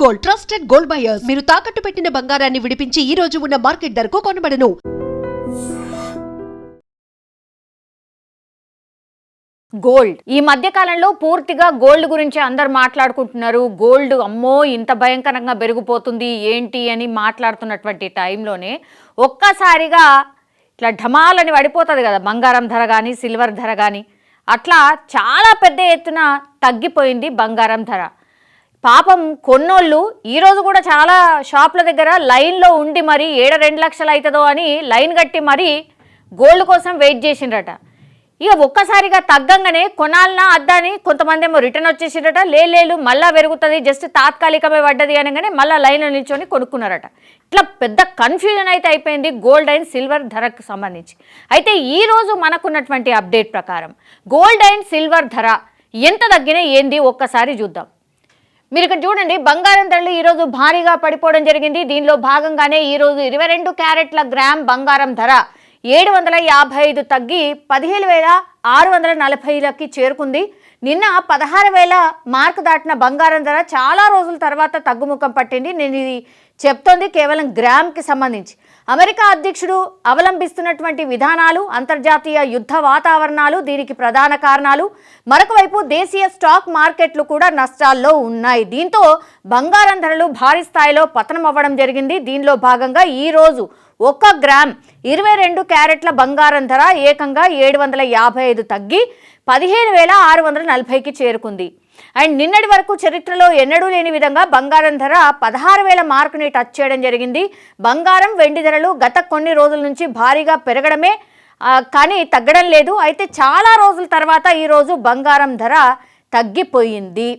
Gold, trusted gold buyers. మీరు తాకట్టు పెట్టిన బంగారాన్ని విడిపించి ఈ రోజు ఉన్న మార్కెట్ ధరకు కొనబడను. గోల్డ్ ఈ మధ్య కాలంలో పూర్తిగా గోల్డ్ గురించి అందరు మాట్లాడుకుంటున్నారు. గోల్డ్ అమ్మో ఇంత భయంకరంగా పెరిగిపోతుంది ఏంటి అని మాట్లాడుతున్నటువంటి టైంలోనే ఒక్కసారిగా ఇట్లా ఢమాలని పడిపోతుంది కదా బంగారం ధర కానీ సిల్వర్ ధర కానీ. అట్లా చాలా పెద్ద ఎత్తున తగ్గిపోయింది బంగారం ధర. పాపం కొన్నోళ్ళు ఈరోజు కూడా చాలా షాపుల దగ్గర లైన్లో ఉండి మరి 2 లక్షలు అవుతుందో అని లైన్ కట్టి మరి గోల్డ్ కోసం వెయిట్ చేసిండ్రట. ఇక ఒక్కసారిగా తగ్గంగానే కొనాలన్నా అద్దని కొంతమంది ఏమో రిటర్న్ వచ్చేసిండ్రట. లేదు మళ్ళీ పెరుగుతుంది జస్ట్ తాత్కాలికమే పడ్డది అనగానే మళ్ళీ లైన్లో నిల్చొని కొనుక్కున్నారట. ఇట్లా పెద్ద కన్ఫ్యూజన్ అయితే అయిపోయింది గోల్డ్ అండ్ సిల్వర్ ధరకు సంబంధించి. అయితే ఈరోజు మనకున్నటువంటి అప్డేట్ ప్రకారం గోల్డ్ అండ్ సిల్వర్ ధర ఎంత తగ్గినా ఏంది ఒక్కసారి చూద్దాం. మీరు ఇక్కడ చూడండి, బంగారం ధరలు ఈరోజు భారీగా పడిపోవడం జరిగింది. దీనిలో భాగంగానే ఈరోజు 22 క్యారెట్ల గ్రామ్ బంగారం ధర 755 తగ్గి 17,640కి చేరుకుంది. నిన్న 16,000 మార్కు దాటిన బంగారం ధర చాలా రోజుల తర్వాత తగ్గుముఖం పట్టింది. నేను ఇది చెప్తోంది కేవలం గ్రామ్కి సంబంధించి. అమెరికా అధ్యక్షుడు అవలంబిస్తున్నటువంటి విధానాలు, అంతర్జాతీయ యుద్ధ వాతావరణాలు దీనికి ప్రధాన కారణాలు. మరొక వైపు దేశీయ స్టాక్ మార్కెట్లు కూడా నష్టాల్లో ఉన్నాయి. దీంతో బంగారం ధరలు భారీ స్థాయిలో పతనం అవ్వడం జరిగింది. దీనిలో భాగంగా ఈరోజు 1 గ్రామ్ 22 క్యారెట్ల బంగారం ధర ఏకంగా 755 తగ్గి 15,640కి చేరుకుంది. అండ్ నిన్నటి వరకు చరిత్రలో ఎన్నడూ లేని విధంగా బంగారం ధర 16,000 మార్కుని టచ్ చేయడం జరిగింది. బంగారం వెండి ధరలు గత కొన్ని రోజుల నుంచి భారీగా పెరగడమే కానీ తగ్గడం లేదు. అయితే చాలా రోజుల తర్వాత ఈరోజు బంగారం ధర తగ్గిపోయింది.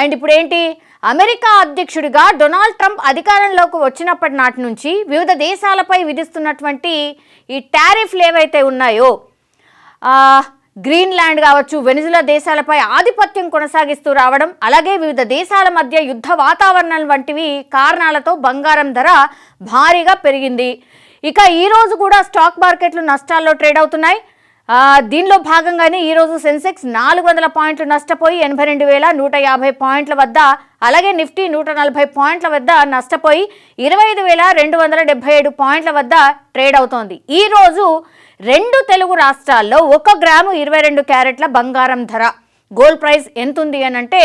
అండ్ ఇప్పుడు ఏంటి, అమెరికా అధ్యక్షుడిగా డొనాల్డ్ ట్రంప్ అధికారంలోకి వచ్చినప్పటి నాటి నుంచి వివిధ దేశాలపై విధిస్తున్నటువంటి ఈ టారిఫ్లు ఏవైతే ఉన్నాయో, గ్రీన్లాండ్ కావచ్చు, వెనిజులా దేశాలపై ఆధిపత్యం కొనసాగిస్తూ రావడం, అలాగే వివిధ దేశాల మధ్య యుద్ధ వాతావరణం వంటివి కారణాలతో బంగారం ధర భారీగా పెరిగింది. ఇక ఈరోజు కూడా స్టాక్ మార్కెట్లు నష్టాల్లో ట్రేడ్ అవుతున్నాయి. దీనిలో భాగంగానే ఈరోజు సెన్సెక్స్ 400 పాయింట్లు నష్టపోయి 82,150 పాయింట్ల వద్ద, అలాగే నిఫ్టీ 140 పాయింట్ల వద్ద నష్టపోయి 25,277 పాయింట్ల వద్ద ట్రేడ్ అవుతోంది. ఈరోజు 2 తెలుగు రాష్ట్రాల్లో 1 గ్రాము 22 క్యారెట్ల బంగారం ధర గోల్డ్ ప్రైస్ ఎంత ఉంది అని అంటే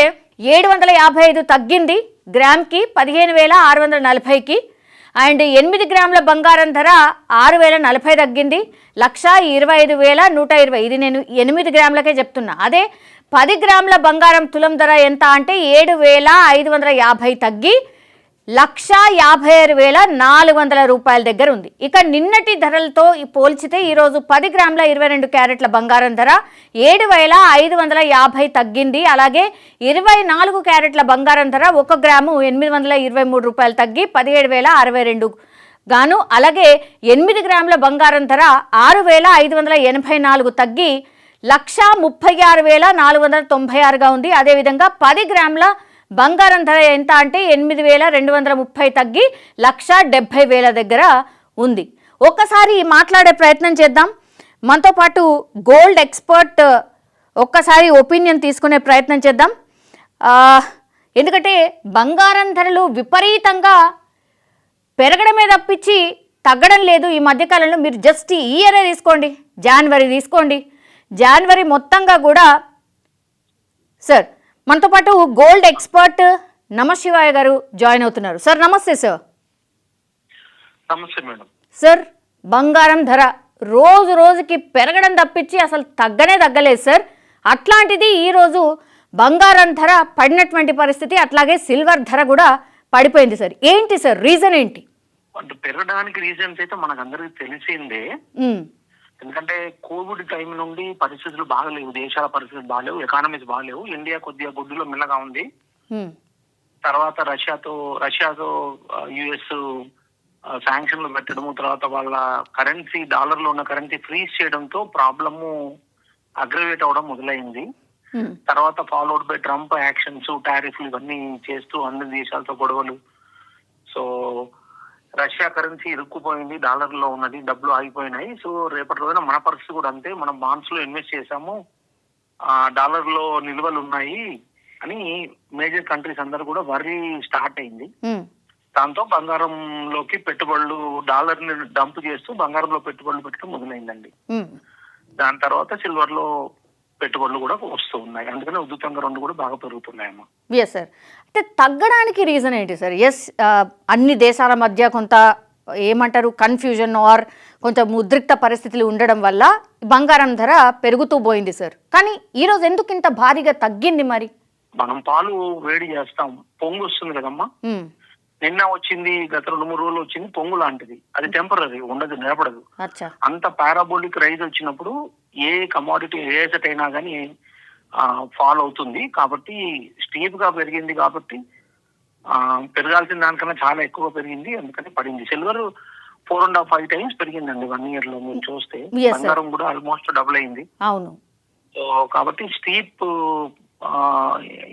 755 తగ్గింది గ్రామ్కి 15,640కి. అండ్ 8 గ్రాముల బంగారం ధర 6,040 తగ్గింది 1,25,120. ఇది నేను 8 గ్రాములకే చెప్తున్నా. అదే 10 గ్రాముల బంగారం తులం ధర ఎంత అంటే 7,550 తగ్గి 1,56,400 రూపాయల దగ్గర ఉంది. ఇక నిన్నటి ధరలతో పోల్చితే ఈరోజు 10 గ్రాముల 22 క్యారెట్ల బంగారం ధర 7,550 తగ్గింది. అలాగే 24 క్యారెట్ల బంగారం ధర 1 గ్రాము 823 రూపాయలు తగ్గి 17,062 గాను, అలాగే 8 గ్రాముల బంగారం ధర 6,584 తగ్గి 1,36,496గా ఉంది. అదేవిధంగా 10 గ్రాముల బంగారం ధర ఎంత అంటే 8,230 తగ్గి 1,70,000 దగ్గర ఉంది. ఒక్కసారి మాట్లాడే ప్రయత్నం చేద్దాం. మనతో పాటు గోల్డ్ ఎక్స్పర్ట్ ఒక్కసారి ఒపీనియన్ తీసుకునే ప్రయత్నం చేద్దాం. ఎందుకంటే బంగారం ధరలు విపరీతంగా పెరగడమే తప్పించి తగ్గడం లేదు ఈ మధ్యకాలంలో. మీరు జస్ట్ ఈ ఇయరే తీసుకోండి, జనవరి తీసుకోండి, జనవరి మొత్తంగా కూడా. సార్ మనతో పాటు గోల్డ్ ఎక్స్పర్ట్ నమశివాయ గారు జాయిన్ అవుతున్నారు. సార్ నమస్తే సార్. నమస్తే మేడం. సార్ బంగారం ధర రోజు రోజుకి పెరగడం తప్పించి అసలు తగ్గలేదు సార్. అట్లాంటిది ఈరోజు బంగారం ధర పడినటువంటి పరిస్థితి, అట్లాగే సిల్వర్ ధర కూడా పడిపోయింది సార్. ఏంటి సార్ రీజన్ ఏంటి? అంటే పెరగడానికి రీజన్స్ అయితే మనకు అందరికి తెలిసిందే. ఎందుకంటే కోవిడ్ టైం నుండి పరిస్థితులు బాగలేవు, దేశాల పరిస్థితులు బాగలేవు, ఎకానమీస్ బాగలేవు. ఇండియా కొద్దిగా గుడ్డులో మెల్లగా ఉంది. తర్వాత రష్యాతో యుఎస్ శాంక్షన్లు పెట్టడము, తర్వాత వాళ్ళ కరెన్సీ డాలర్లో ఉన్న కరెన్సీ ఫ్రీజ్ చేయడంతో ప్రాబ్లము అగ్రవేట్ అవడం మొదలైంది. తర్వాత ఫాలోడ్ బై ట్రంప్ యాక్షన్స్, టారిఫ్లు ఇవన్నీ చేస్తూ అన్ని దేశాలతో గొడవలు. సో రష్యా కరెన్సీ ఇరుక్కుపోయింది, డాలర్ లో ఉన్నది, డబ్బులు ఆగిపోయినాయి. సో రేపటి రోజున మన పరిస్థితి కూడా అంతే. మనం బాండ్స్ లో ఇన్వెస్ట్ చేసాము, డాలర్ లో నిల్వలు ఉన్నాయి, అని మేజర్ కంట్రీస్ అందరూ కూడా వర్రీ స్టార్ట్ అయింది. ఉమ్, దాంతో బంగారంలోకి పెట్టుబడులు డాలర్ని డంప్ చేస్తూ బంగారంలో పెట్టుబడులు పెట్టడం మొదలైందండి. ఉమ్. దాని తర్వాత సిల్వర్ లో పెట్టుబడులు కూడా వస్తూ ఉన్నాయి. అందుకని ఉద్యుతంగా రెండు కూడా బాగా పెరుగుతున్నాయమ్మా. Yes sir. అంటే తగ్గడానికి రీజన్ ఏంటి సార్? ఎస్, అన్ని దేశాల మధ్య కొంత ఏమంటారు కన్ఫ్యూజన్ ఆర్ కొంచెం ఉద్రిక్త పరిస్థితులు ఉండడం వల్ల బంగారం ధర పెరుగుతూ పోయింది సార్. కానీ ఈరోజు ఎందుకు ఇంత భారీగా తగ్గింది మరి? మనం పాలు వేడి చేస్తాం, పొంగు వస్తుంది కదమ్మా. ఉమ్, నిన్న వచ్చింది, గత 2-3 రోజులు వచ్చింది పొంగు లాంటిది. అది టెంపరీ, ఉండదు, నిలబడదు. అచ్చా. అంత పారాబోలిక్ రైజ్ వచ్చినప్పుడు ఏ కమోడిటీ ఏ సెట్ అయినా కానీ ఫాల్ అవుతుంది. కాబట్టి స్టీప్ గా పెరిగింది కాబట్టి పెరగాల్సిన దానికన్నా చాలా ఎక్కువ పెరిగింది, అందుకని పడింది. సిల్వర్ 4.5 times పెరిగిందండి 1 year లో. మీరు చూస్తే Yes, sir. బంగారం కూడా ఆల్మోస్ట్ డబుల్ అయింది. అవును. సో కాబట్టి స్టీప్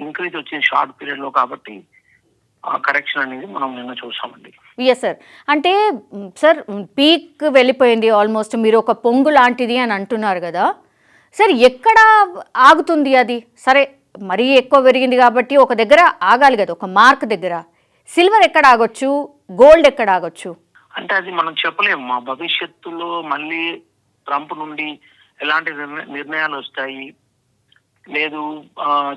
ఇంక్రీజ్ వచ్చింది షార్ట్ పీరియడ్ లో. కాబట్టి ఆ కరెక్షన్ అనేది మనం నిన్న చూసామండి. Yes sir. అంటే సార్ పీక్ వెళ్ళిపోయింది ఆల్మోస్ట్, మీరు ఒక పొంగు లాంటిది అని అంటున్నారు కదా సార్. ఎక్కడ ఆగుతుంది అది? సరే, మరీ ఎక్కువ పెరిగింది కాబట్టి ఒక దగ్గర ఆగాలి కదా, ఒక మార్క్ దగ్గర. సిల్వర్ ఎక్కడ ఆగొచ్చు, గోల్డ్ ఎక్కడ ఆగొచ్చు? అంటే అది మనం చెప్పలేము. మా భవిష్యత్తులో మళ్ళీ ట్రంప్ నుండి ఎలాంటి నిర్ణయాలు వస్తాయి, లేదు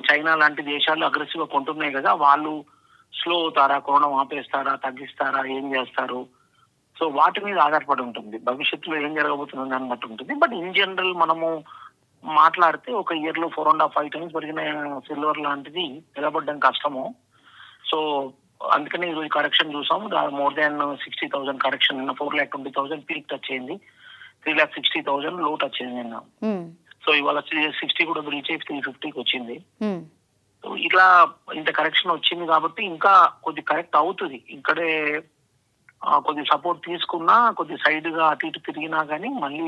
చైనా లాంటి దేశాలు అగ్రెసివ్ గా కొంటున్నాయి కదా, వాళ్ళు స్లో అవుతారా, కొనడం ఆపేస్తారా, తగ్గిస్తారా, ఏం చేస్తారు. సో వాటి మీద ఆధారపడి ఉంటుంది. భవిష్యత్తులో ఏం జరగబోతుందో దాన్ని బట్టి ఉంటుంది. బట్ ఇన్ జనరల్ మనము మాట్లాడితే ఒక ఇయర్ లో 4.5 times పెరిగిన సిల్వర్ లాంటిది నిలబడడం కష్టము. సో అందుకని ఈరోజు కరెక్షన్ చూసాం. More than 60,000 correction. నిన్న 4,20,000 పీక్ టచ్ అయింది, 3,60,000 లో టచ్ అయింది నిన్న. సో ఇవాళ 60 కూడా బ్రీచ్ అయి 350కి వచ్చింది. సో ఇట్లా ఇంత కరెక్షన్ వచ్చింది కాబట్టి ఇంకా కొద్ది కరెక్ట్ అవుతుంది. ఇక్కడే కొద్ది సపోర్ట్ తీసుకున్నా, కొద్ది సైడ్ గా అటు ఇటు తిరిగినా కానీ మళ్ళీ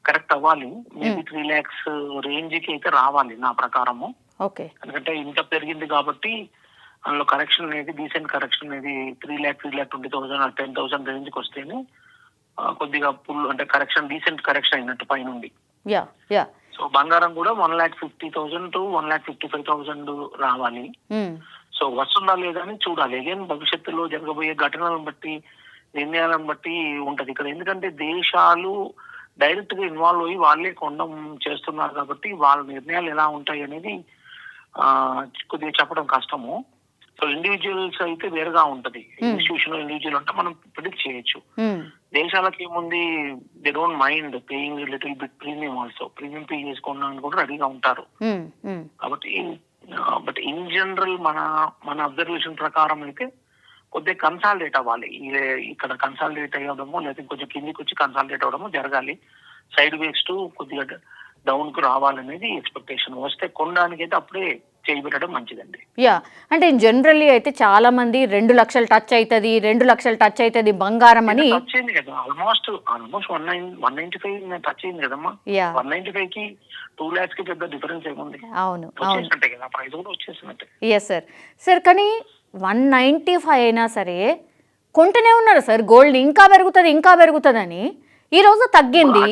కరెక్ట్ అవ్వాలి. మేబీ 3 lakhs రేంజ్ కి అయితే రావాలి నా ప్రకారము. ఓకే. ఎందుకంటే ఇంత పెరిగింది కాబట్టి అందులో కరెక్షన్ అనేది, డీసెంట్ కరెక్షన్ అనేది 3,20,000 10,000 రేంజ్ కి వస్తేనే కొద్దిగా ఫుల్ అంటే కరెక్షన్, డీసెంట్ కరెక్షన్ అయినట్టు పైనుండి. Yeah yeah. సో బంగారం కూడా 1,50,000 to 1,55,000 రావాలి. సో వస్తుందా లేదా అని చూడాలి. అగైన్ భవిష్యత్తులో జరగబోయే ఘటనలను బట్టి, నిర్ణయాలను బట్టి ఉంటది ఇక్కడ. ఎందుకంటే దేశాలు డైరెక్ట్ గా ఇన్వాల్వ్ అయ్యి వాళ్ళే కొనడం చేస్తున్నారు కాబట్టి వాళ్ళ నిర్ణయాలు ఎలా ఉంటాయి అనేది కొద్దిగా చెప్పడం కష్టము. సో ఇండివిజువల్స్ అయితే వేరుగా ఉంటది. ఇన్స్టిట్యూషన్ ఇండివిజువల్ అంటే మనం ప్రిడిక్ట్ చేయొచ్చు. దేశాలకి ఏముంది, they don't mind paying little bit premium also. Premium pay చేసుకోవడానికి కూడా రెడీగా ఉంటారు. కాబట్టి బట్ ఇన్ జనరల్ మన అబ్జర్వేషన్ ప్రకారం అయితే కొద్దిగా కన్సాలిడేట్ అవ్వాలి. ఇక్కడ కన్సాలిడేట్ అయ్యడమో లేదా కొంచెం కిందికి వచ్చి కన్సాలిడేట్ అవ్వడమో జరగాలి. సైడ్ వేస్ టు కొద్దిగా డౌన్ కు రావాలనేది ఎక్స్పెక్టేషన్. వస్తే కొనడానికి అయితే అప్పుడే చేయబెట్టడం మంచిదండి. యా. అంటే జనరల్లీ అయితే చాలా మంది 2 లక్షలు టచ్ అవుతుంది, 2 లక్షలు టచ్ అవుతుంది బంగారం అని. టచ్ అయింది కదా, ఆల్మోస్ట్ 195 టచ్ అయింది కదమ్మా. 195 కి 2 lakhs కి పెద్ద డిఫరెన్స్ ఏముంది? అవును వచ్చేసినట్టే కదా, ప్రైస్ కూడా వచ్చేసినట్టే. Yes sir. సార్ కానీ 195 అయినా సరే కొంటూనే ఉన్నారు సార్ గోల్డ్, ఇంకా పెరుగుతుంది ఇంకా పెరుగుతుందని. ఈ రోజు తగ్గింది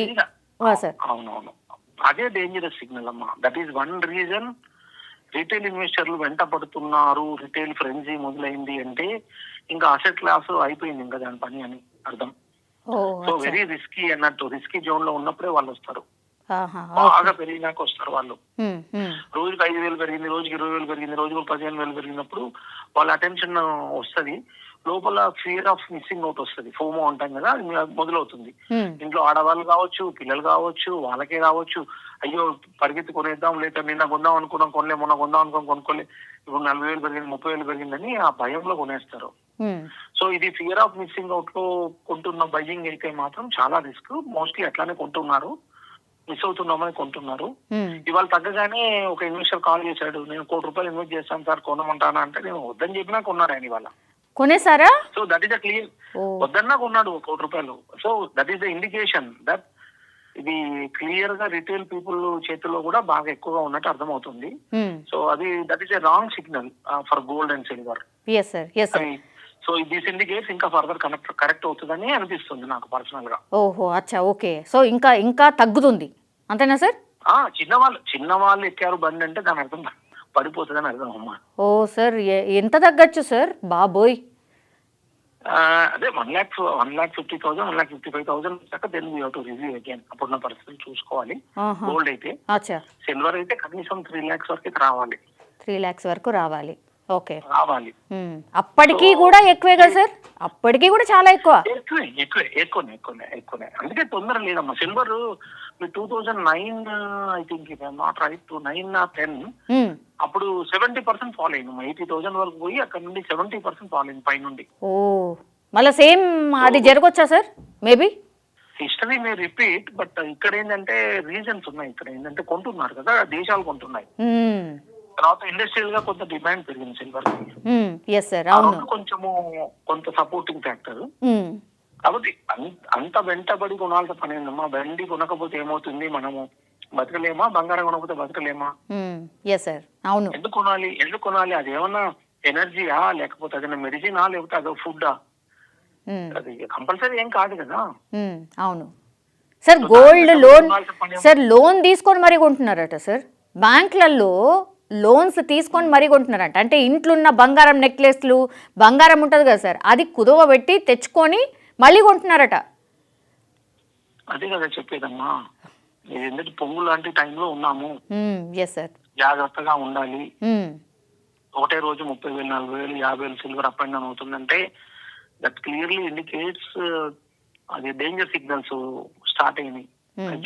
సార్. అవునవును, అదే డేంజరస్ సిగ్నల్ అమ్మా. That is one reason retail ఇన్వెస్టర్లు వెంట పడుతున్నారు. రిటైల్ ఫ్రెంజీ మొదలైంది అంటే ఇంకా అసెట్ క్లాస్ అయిపోయింది ఇంకా దాని పని అని అర్థం. సో వెరీ రిస్కీ అన్నట్టు. రిస్కీ జోన్ లో ఉన్నప్పుడే వాళ్ళు వస్తారు. బాగా పెరిగినాక వస్తారు వాళ్ళు. రోజుకి 5,000 పెరిగింది, రోజుకి 20,000 పెరిగింది, రోజుకి 15,000 పెరిగినప్పుడు వాళ్ళ అటెన్షన్ వస్తుంది. లోపల ఫియర్ ఆఫ్ మిస్సింగ్ అవుట్ వస్తుంది, ఫోమో అంటాం కదా, అది మొదలవుతుంది. ఇంట్లో ఆడవాళ్ళు కావచ్చు, పిల్లలు కావచ్చు, వాళ్ళకే కావచ్చు. అయ్యో పరిగెత్తి కొనేద్దాం, లేదా నిన్న కొందాం అనుకున్నాం కొనలే, మొన్న కొందాం అనుకున్నాం కొనుక్కోలే, ఇప్పుడు 40,000 పెరిగింది 30,000 పెరిగిందని ఆ భయంలో కొనేస్తారు. సో ఇది ఫియర్ ఆఫ్ మిస్సింగ్ అవుట్ లో కొంటున్న బయ్యింగ్ అయితే మాత్రం చాలా రిస్క్. మోస్ట్లీ అట్లానే కొంటున్నారు, మిస్ అవుతున్నామని కొంటున్నారు. ఇవాళ తగ్గగానే ఒక ఇన్వెస్టర్ కాల్ చేశాడు, నేను ₹1,00,00,000 ఇన్వెస్ట్ చేస్తాను సార్ కొనమంటానా అంటే, నేను వద్దని చెప్పినా కొన్నారు ఆయన ఇవాళ. కొనేసారా? So that is the clear. వద్దన్నా కొన్నాడు ₹1,00,00,000. So that is the indication that ఇది క్లియర్ గా రిటైల్ పీపుల్ చేతిలో కూడా బాగా ఎక్కువగా ఉన్నట్టు అర్థమవుతుంది. సో అది that is a wrong signal for gold and silver. So this indicates ఇంకా ఫర్దర్ కరెక్ట్ అవుతుందని అనిపిస్తుంది నాకు పర్సనల్ గా. ఓహో, అచ్చా, ఓకే. సో ఇంకా తగ్గుతుంది అంతేనా సార్? చిన్న వాళ్ళు ఎక్కారు బండి అంటే దాని అర్థం పడిపోతుందని అర్థం అమ్మా. ఓ సార్, ఎంత తగ్గచ్చు సార్ బాబోయ్? అదే 1,50,000 1,55,000 దాకా then we have to review again. అప్పుడున్న పరిస్థితులు చూసుకోవాలి. గోల్డ్ అయితే, అచ్చా, సిల్వర్ అయితే కనీసం 3 lakhs వరకు అయితే రావాలి. 3 lakhs వరకు రావాలి. ఓకే. రావాలి. అప్పటికీ కూడా ఎక్కువే కదా సార్? అప్పటికీ కూడా చాలా ఎక్కువ. ఎక్కువనే. అందుకే తొందర లేదమ్మా. Silver 2009 I think if I'm not right, 2009 or 2010 అప్పుడు 70% ఫాల్ అయింది. 80,000 వరకు పోయి అక్కడ నుండి 70% ఫాల్ అయింది పైనుండి. ఓ, మళ్ళీ సేమ్ అది జరగొచ్చా sir? Maybe history may repeat, but ఇక్కడ ఏంటంటే రీజన్స్ ఉన్నాయి. ఇక్కడ ఏంటంటే కొంటున్నారు కదా, దేశాలు కొంటున్నాయి. తర్వాత ఇండస్ట్రియల్ గా కొంత డిమాండ్ పెరిగింది సిల్వర్ కొంత సపోర్టింగ్ ఫ్యాక్టర్. కాబట్టి అంత వెంటబడి కొనాల్సిన పని ఏందమ్మా. వెండి కొనకపోతే ఏమవుతుంది, మనము బతకలేమా? బంగారం కొనకపోతే బతకలేమా? అవును. ఎందుకు కొనాలి? అది ఏమన్నా ఎనర్జీయా, లేకపోతే అదైనా మెడిసినా, లేకపోతే అదో ఫుడ్డా? అది కంపల్సరీ ఏం కాదు కదా. అవును సార్. గోల్డ్ లోన్ తీసుకొని మరీ కొంటున్నారట సార్. బ్యాంకులలో లోన్స్ తీసుకొని మరీ కొంటున్నారంట. అంటే ఇంట్లో ఉన్న బంగారం నెక్లెస్లు, బంగారం ఉంటుంది కదా సార్, అది కుదువ పెట్టి తెచ్చుకొని మళ్ళీ కొంటున్నారట. అదే కదా చెప్పేదమ్మా. ఎందుకంటే పొంగు లాంటి టైంలో ఉన్నాము. సార్, జాగ్రత్తగా ఉండాలి. ఒకటే రోజు 30,000, 40,000, 50,000 సిల్వర్ అప్ అండ్ డౌన్ అవుతుందంటే దట్ క్లియర్లీ ఇండికేట్స్ అది డేంజర్ సిగ్నల్స్ స్టార్ట్ అయినాయి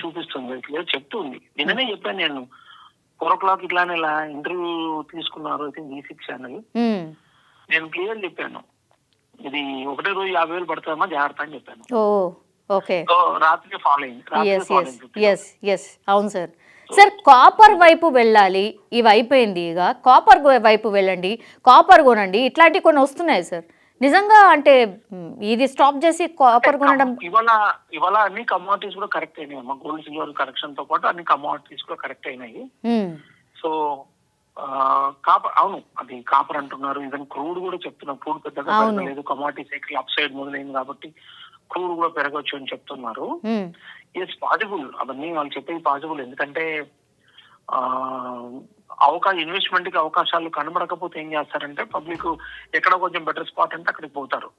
చూపిస్తుంది, క్లియర్ చెప్తుంది. నిన్ననే చెప్పాను నేను, 4 o'clock ఇట్లానే ఇలా ఇంటర్వ్యూ తీసుకున్నారు ఐ థింక్ V6 ఛానల్. నేను క్లియర్ చెప్పాను, ఇది ఒకటే రోజు 50,000 పడతామా జాగ్రత్త అని చెప్పాను. రాత్రికి ఫాలో అయింది. అవును సార్. సార్, కాపర్ వైపు వెళ్ళాలి, ఇవి అయిపోయింది, ఇక కాపర్ వైపు వెళ్ళండి, కాపర్ కొనండి, ఇట్లాంటివి కొన్ని వస్తున్నాయి సార్. నిజంగా అంటే ఇది స్టాప్ చేసి కాపర్ కొనడం. ఇవాళ అన్ని కమోడిటీస్ కూడా కరెక్ట్ అయినాయి అమ్మా. గోల్డ్ సిల్వర్ కరెక్షన్ తో పాటు అన్ని కమోడిటీస్ కూడా కరెక్ట్ అయినాయి. సో కాపర్, అవును, అది కాపర్ అంటున్నారు. ఈవెన్ క్రూడ్ కూడా చెప్తున్నారు, క్రూడ్ పెద్దగా పెరగలేదు, కమోడిటీ సైకిల్ అప్ సైడ్ మొదలైంది కాబట్టి క్రూడ్ కూడా పెరగచ్చు అని చెప్తున్నారు. ఎస్ పాసిబుల్, అవన్నీ వాళ్ళు చెప్పేది పాసిబుల్. ఎందుకంటే ఇన్వెస్ట్మెంట్ కి అవకాశాలు కనబడకపోతే ఏం చేస్తారంటే పబ్లిక్ ఎక్కడ కొంచెం బెటర్ స్పాట్ అంటే అక్కడికి పోతారు.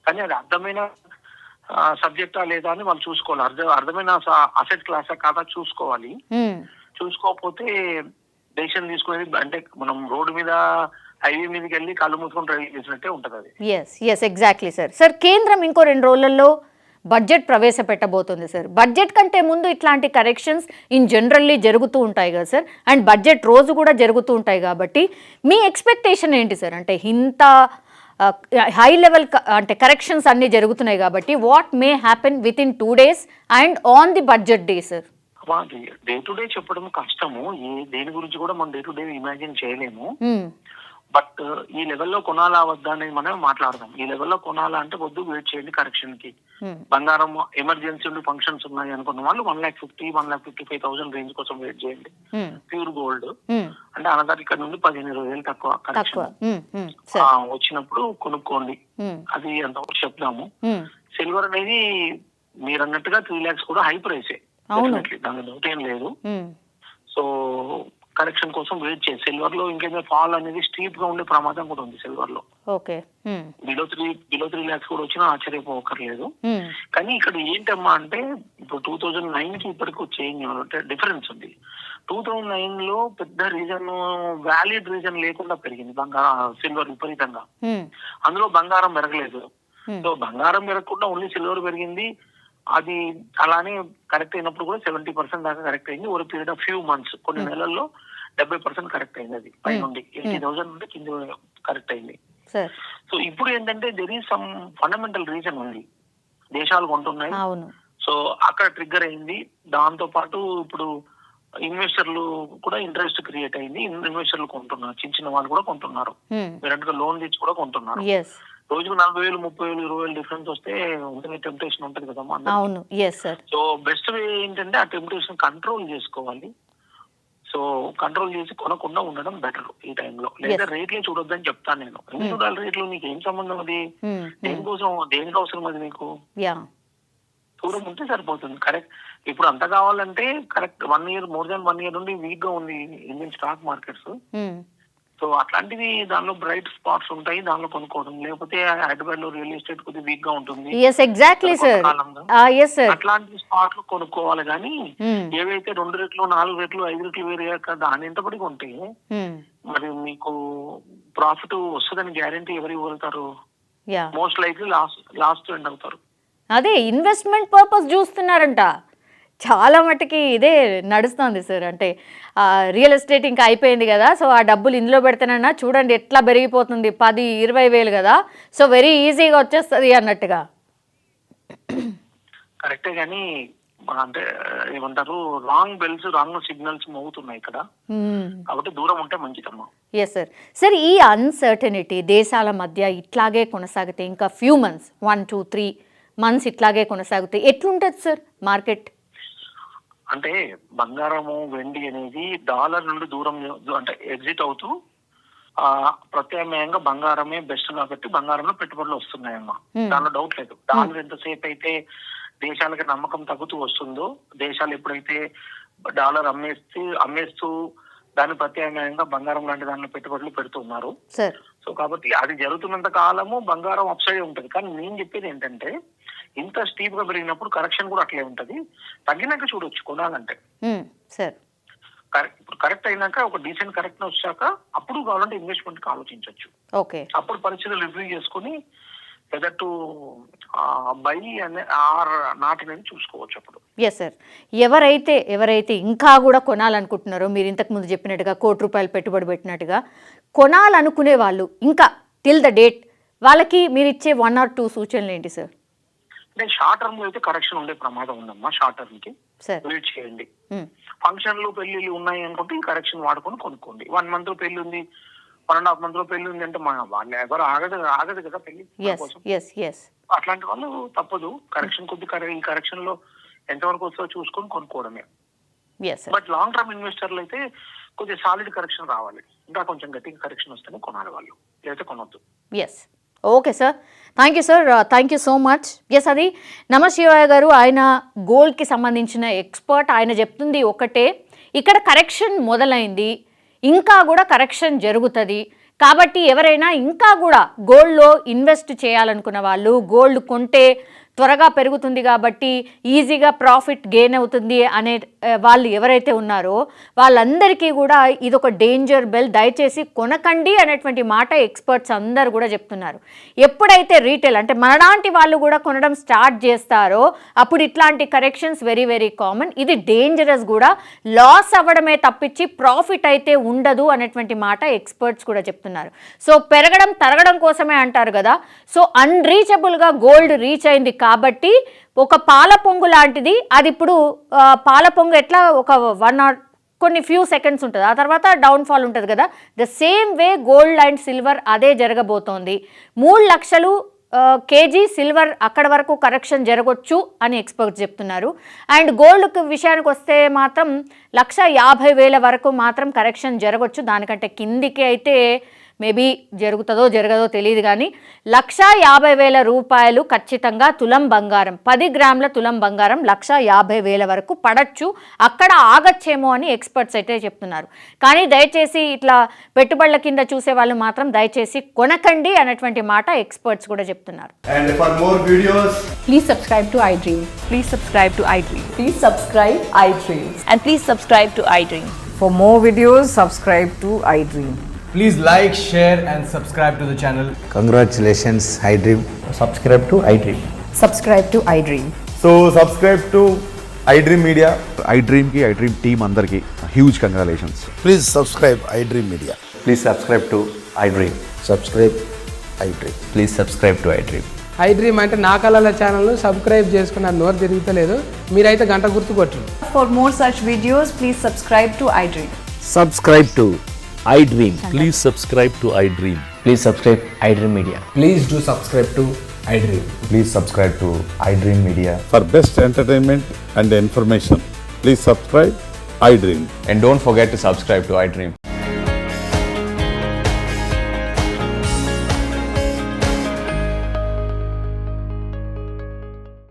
కానీ అది అర్థమైన సబ్జెక్టా లేదా అని వాళ్ళు చూసుకోవాలి. అర్థమైన అసెట్ క్లాసా కాదా చూసుకోవాలి. చూసుకోకపోతే డెసిషన్ తీసుకునేది అంటే మనం రోడ్డు మీద హైవే మీదకి వెళ్ళి కళ్ళు మూసుకొని డ్రైవింగ్ చేసినట్టే ఉంటది అది. Exactly sir. సార్, కేంద్రం ఇంకో 2 రోజులలో బడ్జెట్ ప్రవేశపెట్టబోతుంది సార్. బడ్జెట్ కంటే ముందు ఇట్లాంటి కరెక్షన్స్ ఇన్ జనరల్లీ జరుగుతూ ఉంటాయి కదా సార్, అండ్ బడ్జెట్ రోజు కూడా జరుగుతూ ఉంటాయి కాబట్టి మీ ఎక్స్పెక్టేషన్ ఏంటి సార్? అంటే ఇంత హై లెవెల్ అంటే కరెక్షన్స్ అన్నీ జరుగుతున్నాయి కాబట్టి what may happen with in 2 days and on the budget day sir? Day to day చెప్పడం కష్టము. దేని గురించి కూడా మనం డే టు డే ఇమాజిన్ చేయలేము. బట్ ఈ లెవెల్లో కొనాలా వద్దా అనేది మనం మాట్లాడదాం. ఈ లెవెల్లో కొనాలా అంటే వద్దు, వెయిట్ చేయండి కరెక్షన్ కి. బంగారం ఎమర్జెన్సీ ఫంక్షన్స్ ఉన్నాయి అనుకున్న వాళ్ళు 1,50,000, 1,55,000 రేంజ్ కోసం వెయిట్ చేయండి. ప్యూర్ గోల్డ్ అంటే అనగా ఇక్కడ నుండి 15,000-20,000 తక్కువ కరెక్షన్ వచ్చినప్పుడు కొనుక్కోండి. అది అంతవరకు చెప్దాము. సిల్వర్ అనేది మీరు అన్నట్టుగా 3 lakhs కూడా హై ప్రైసే, దాని డౌట్ ఏం లేదు. సో కరెక్షన్ కోసం వెయిట్ చేసి సిల్వర్ లో ఇంకేదో ఫాల్ అనేది స్టీప్ గా ఉండే ప్రమాదం కూడా ఉంది సిల్వర్ లో. బిలో 3 lakhs కూడా వచ్చినా ఆశ్చర్యపోకర్లేదు. కానీ ఇక్కడ ఏంటమ్మా అంటే ఇప్పుడు 2009 కి ఇప్పటికి చేంజ్ అంటే డిఫరెన్స్ ఉంది. 2009 లో పెద్ద రీజన్, వ్యాలిడ్ రీజన్ లేకుండా పెరిగింది సిల్వర్ విపరీతంగా. అందులో బంగారం పెరగలేదు. సో బంగారం పెరగకుండా ఓన్లీ సిల్వర్ పెరిగింది. అది అలానే కరెక్ట్ అయినప్పుడు కూడా 70% దాకా కరెక్ట్ అయింది. Over period of few months, కొన్ని నెలల్లో 70% కరెక్ట్ అయింది. అది పై నుండి 80,000 నుండి కింద కరెక్ట్ అయింది. సో ఇప్పుడు ఏంటంటే there is some fundamental reason ఉంది. దేశాలు కొంటున్నాయి, సో అక్కడ ట్రిగ్గర్ అయింది. దాంతో పాటు ఇప్పుడు ఇన్వెస్టర్లు కూడా ఇంట్రెస్ట్ క్రియేట్ అయింది. ఇన్వెస్టర్లు కొంటున్నారు, చిన్న వాళ్ళు కూడా కొంటున్నారు, మీరంటే లోన్ తెచ్చి కూడా కొంటున్నారు. రోజుకు 40,000, 30,000, 20,000 డిఫరెన్స్ వస్తే ఉంటుంది, టెంప్టేషన్ ఉంటుంది కదమ్మా. సో బెస్ట్ వే ఏంటంటే ఆ టెంప్టేషన్ కంట్రోల్ చేసుకోవాలి. సో కంట్రోల్ చేసి కొనకుండా ఉండడం బెటర్ ఈ టైంలో. లేదా రేట్లే చూడొద్దని చెప్తాను నేను. ఎందుకు చూడాలి రేట్లు? నీకు ఏం సంబంధం? అది దేనికి అవసరం అది నీకు? దూరం ఉంటే సరిపోతుంది. కరెక్ట్. ఇప్పుడు అంత కావాలంటే correct 1 year, more than 1 year నుండి వీక్ గా ఉంది ఇండియన్ స్టాక్ మార్కెట్స్. సో అట్లాంటివి దానిలో బ్రైట్ స్పాట్స్ ఉంటాయి, దానిలో కొనుక్కోవడం. లేకపోతే హైదరాబాద్ లో రియల్ ఎస్టేట్ కొద్దిగా వీక్ గా ఉంటుంది. Exactly sir. అట్లాంటి స్పాట్లు కొనుక్కోవాలి. కానీ ఏవైతే 2 రెట్లు 4 రెట్లు 5 రెట్లు వేరేయాక దాని ఎంతబడి కొంటే మరి మీకు ప్రాఫిట్ వస్తుందని గ్యారంటీ ఎవరు ఇవ్వగలుగుతారు? మోస్ట్ లైక్లీ లాస్ట్ ఎండ్ అవుతారు. అదే ఇన్వెస్ట్మెంట్ పర్పస్ చూస్తున్నారంట చాలా మటుకి. ఇదే నడుస్తుంది సార్. అంటే రియల్ ఎస్టేట్ ఇంకా అయిపోయింది కదా, సో ఆ డబ్బులు ఇందులో పెడతానన్నా చూడండి ఎట్లా పెరిగిపోతుంది, 10-20 వేలు కదా, సో వెరీ ఈజీగా వచ్చేస్తుంది అన్నట్టుగా. కరెక్టే. కానీ అంటే ఏమంటారు, రాంగ్ బెల్స్ రాంగ్ సిగ్నల్స్ మోగుతున్నాయి ఇక్కడ. కాబట్టి దూరం ఉంటే మంచిదమ్మా. Yes sir. సార్, ఈ అన్సర్టనిటీ దేశాల మధ్య ఇట్లాగే కొనసాగితే ఇంకా ఫ్యూ మంత్స్ 1-2-3 months ఇట్లాగే కొనసాగితే ఎట్లుంటుంది సార్ మార్కెట్? అంటే బంగారము వెండి అనేది డాలర్ నుండి దూరం అంటే ఎగ్జిట్ అవుతూ ప్రత్యామ్నాయంగా బంగారమే బెస్ట్ కాబట్టి బంగారంలో పెట్టుబడులు వస్తున్నాయమ్మా. దానిలో డౌట్ లేదు. డాలర్ ఎంతసేపు అయితే దేశాలకి నమ్మకం తగ్గుతూ వస్తుందో, దేశాలు ఎప్పుడైతే డాలర్ అమ్మేస్తూ దాని ప్రత్యామ్నాయంగా బంగారం లాంటి దానిలో పెట్టుబడులు పెడుతున్నారు. సో కాబట్టి అది జరుగుతున్నంత కాలము బంగారం అప్సైడ్ ఉంటుంది. కానీ నేను చెప్పేది ఏంటంటే, ఇంత స్టీప్ గా పెరిగినప్పుడు కరెక్షన్ కూడా అట్లే ఉంటది. తగ్గినాక చూడొచ్చు కొనాలంటే. ఇప్పుడు కరెక్ట్ అయినాక ఒక డీసెంట్ కరెక్ట్ వచ్చాక అప్పుడు కావాలంటే ఇన్వెస్ట్మెంట్ కి ఆలోచించవచ్చు. అప్పుడు పరిస్థితులు రివ్యూ చేసుకుని whether to buy or not అనేది చూసుకోవచ్చు అప్పుడు. Yes sir. ఎవరైతే ఇంకా కూడా కొనాలనుకుంటున్నారో, మీరు ఇంతకు ముందు చెప్పినట్టుగా ₹1,00,00,000 పెట్టుబడి పెట్టినట్టుగా కొనాలనుకునే వాళ్ళు ఇంకా టిల్ ద డేట్ వాళ్ళకి మీరు ఇచ్చే 1 or 2 సూచనలు ఏంటి సార్? అంటే షార్ట్ టర్మ్ లో అయితే కరెక్షన్ ఉండే ప్రమాదం ఉందమ్మా. షార్ట్ టర్మ్ కి వెయిట్ చేయండి. ఫంక్షన్లు పెళ్లిళ్ళు ఉన్నాయి అనుకుంటే ఈ కరెక్షన్ వాడుకొని కొనుక్కోండి. 1 month లో పెళ్లి ఉంది, 1.5 month లో పెళ్లి ఉంది అంటే వాళ్ళు ఎవరు ఆగదు కదా పెళ్లి కోసం. అట్లాంటి వాళ్ళు తప్పదు. కరెక్షన్ ఈ కరెక్షన్ లో ఎంతవరకు వస్తుందో చూసుకొని కొనుక్కోవడమే. బట్ లాంగ్ టర్మ్ ఇన్వెస్టర్లు అయితే కొద్దిగా సాలిడ్ కరెక్షన్ రావాలి, ఇంకా కొంచెం గట్టిగా కరెక్షన్ వస్తేనే కొనాలి వాళ్ళు, లేకపోతే కొనొద్దు. Okay sir, thank you sir, thank you so much. అది నమశివాయ గారు, ఆయన గోల్డ్కి సంబంధించిన ఎక్స్పర్ట్. ఆయన చెప్తుంది ఒకటే, ఇక్కడ కరెక్షన్ మొదలైంది, ఇంకా కూడా కరెక్షన్ జరుగుతుంది. కాబట్టి ఎవరైనా ఇంకా కూడా గోల్డ్లో ఇన్వెస్ట్ చేయాలనుకున్న వాళ్ళు, గోల్డ్ కొంటే త్వరగా పెరుగుతుంది కాబట్టి ఈజీగా ప్రాఫిట్ గెయిన్ అవుతుంది అనే వాళ్ళు ఎవరైతే ఉన్నారో వాళ్ళందరికీ కూడా ఇదొక డేంజర్ బెల్. దయచేసి కొనకండి అనేటువంటి మాట ఎక్స్పర్ట్స్ అందరూ కూడా చెప్తున్నారు. ఎప్పుడైతే రీటైల్ అంటే మనలాంటి వాళ్ళు కూడా కొనడం స్టార్ట్ చేస్తారో అప్పుడు ఇట్లాంటి కరెక్షన్స్ వెరీ వెరీ కామన్. ఇది డేంజరస్ కూడా, లాస్ అవ్వడమే తప్పించి ప్రాఫిట్ అయితే ఉండదు అనేటువంటి మాట ఎక్స్పర్ట్స్ కూడా చెప్తున్నారు. సో పెరగడం తరగడం కోసమే అంటారు కదా. సో అన్రీచబుల్గా గోల్డ్ రీచ్ అయింది కాబట్టి ఒక పాల పొంగు లాంటిది. అది ఇప్పుడు పాల పొంగు ఎట్లా ఒక 1 or కొన్ని ఫ్యూ సెకండ్స్ ఉంటుంది, ఆ తర్వాత డౌన్ఫాల్ ఉంటుంది కదా. The same way gold and silver అదే జరగబోతోంది. 3 లక్షలు కేజీ సిల్వర్ అక్కడ వరకు కరెక్షన్ జరగవచ్చు అని ఎక్స్పర్ట్స్ చెప్తున్నారు. అండ్ గోల్డ్ విషయానికి వస్తే మాత్రం 1,50,000 వరకు మాత్రం కరెక్షన్ జరగవచ్చు. దానికంటే కిందికి అయితే మేబీ జరుగుతుందో జరగదో తెలియదు. కానీ 1,50,000 రూపాయలు ఖచ్చితంగా తులం బంగారం, 10 గ్రాముల తులం బంగారం 1,50,000 వరకు పడచ్చు, అక్కడ ఆగచ్చేమో అని ఎక్స్పర్ట్స్ అయితే చెప్తున్నారు. కానీ దయచేసి ఇట్లా పెట్టుబడుల కింద చూసే వాళ్ళు మాత్రం దయచేసి కొనకండి అనేటువంటి మాట ఎక్స్పర్ట్స్ కూడా చెప్తున్నారు. And for more videos, please subscribe to iDream. Please subscribe to iDream. Please subscribe iDream. And please subscribe to iDream. For more videos, subscribe to iDream. please like, share and subscribe to the channel. Congratulations, iDream. Subscribe to iDream. Subscribe to iDream. So subscribe to iDream Media. iDream team andarki huge congratulations. Please subscribe iDream Media. Please subscribe to iDream. Subscribe iDream. Please subscribe to iDream. iDream అంటే నా కళల ఛానల్ను subscribe చేసుకున్న నోరు తిరుగుతలేదు, మీరైతే గంట గుర్తు కొట్టండి. For more such videos, please subscribe to iDream. Subscribe to iDream. Please subscribe to iDream. Please subscribe iDream Media. Please do subscribe to iDream. Please subscribe to iDream Media. For best entertainment and information, please subscribe iDream. And don't forget to subscribe to iDream.